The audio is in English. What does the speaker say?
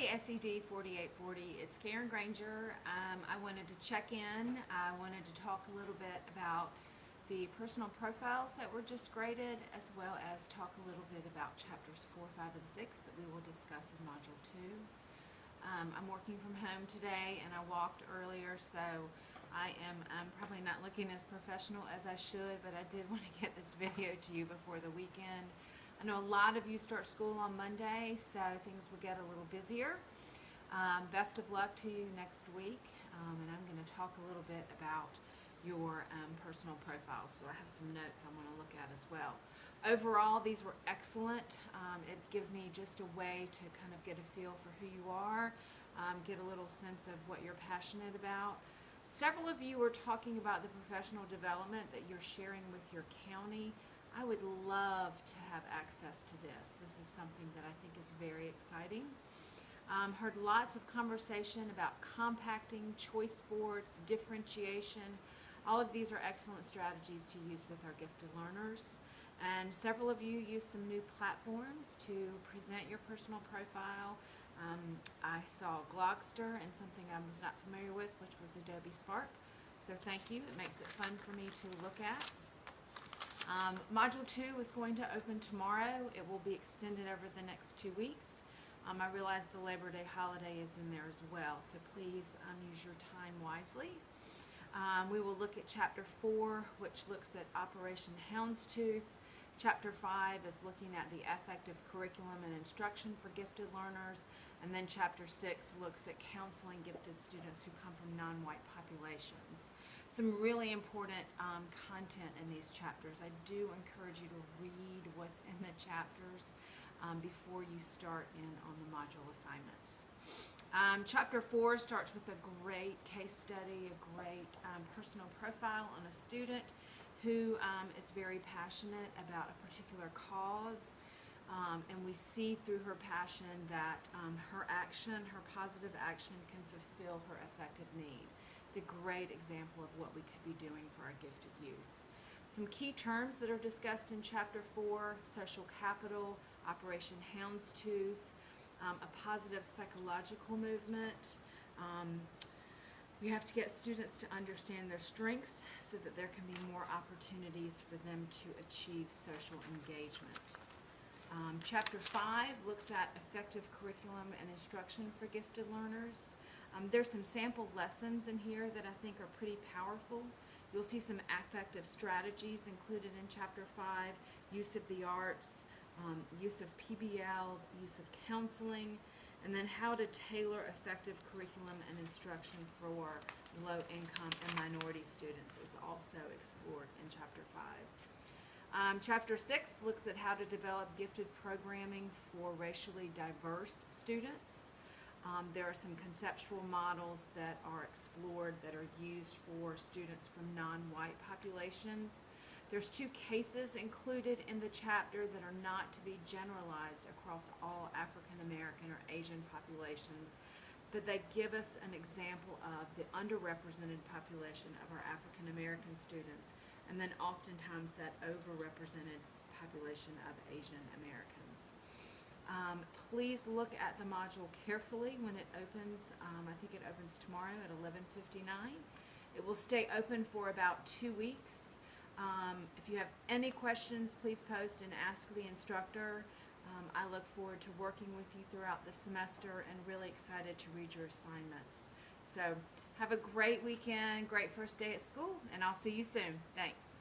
Hey SED 4840, it's Karen Granger. I wanted to check in. I wanted to talk a little bit about the personal profiles that were just graded, as well as talk a little bit about chapters 4, 5, and 6 that we will discuss in Module 2. I'm working from home today and I walked earlier, so I'm probably not looking as professional as I should, but I did want to get this video to you before the weekend. I know a lot of you start school on Monday, so things will get a little busier. Best of luck to you next week, and I'm going to talk a little bit about your personal profiles. So I have some notes I want to look at as well. Overall, these were excellent. It gives me just a way to kind of get a feel for who you are, get a little sense of what you're passionate about. Several of you are talking about the professional development that you're sharing with your county. I would love to have access to this. This is something that I think is very exciting. Heard lots of conversation about compacting, choice boards, differentiation. All of these are excellent strategies to use with our gifted learners. And several of you use some new platforms to present your personal profile. I saw Glogster and something I was not familiar with, which was Adobe Spark. So thank you. It makes it fun for me to look at. Module 2 is going to open tomorrow. It will be extended over the next 2 weeks. I realize the Labor Day holiday is in there as well, so please use your time wisely. We will look at Chapter 4, which looks at Operation Houndstooth. Chapter 5 is looking at the affective curriculum and instruction for gifted learners. And then Chapter 6 looks at counseling gifted students who come from non-white populations. Some really important content in these chapters. I do encourage you to read what's in the chapters before you start in on the module assignments. Chapter 4 starts with a great case study, a great personal profile on a student who is very passionate about a particular cause. And we see through her passion that her action, her positive action, can fulfill her effective need. It's a great example of what we could be doing for our gifted youth. Some key terms that are discussed in Chapter 4, social capital, Operation Houndstooth, a positive psychological movement. We have to get students to understand their strengths so that there can be more opportunities for them to achieve social engagement. Chapter 5 looks at effective curriculum and instruction for gifted learners. There's some sample lessons in here that I think are pretty powerful. You'll see some affective strategies included in Chapter 5, use of the arts, use of PBL, use of counseling, and then how to tailor effective curriculum and instruction for low-income and minority students is also explored in Chapter 5. Chapter 6 looks at how to develop gifted programming for racially diverse students. There are some conceptual models that are explored that are used for students from non-white populations. There's 2 cases included in the chapter that are not to be generalized across all African American or Asian populations, but they give us an example of the underrepresented population of our African American students, and then oftentimes that overrepresented population of Asian Americans. Please look at the module carefully when it opens. I think it opens tomorrow at 11:59. It will stay open for about 2 weeks. If you have any questions, please post and ask the instructor. I look forward to working with you throughout the semester and really excited to read your assignments. So have a great weekend, great first day at school, and I'll see you soon. Thanks.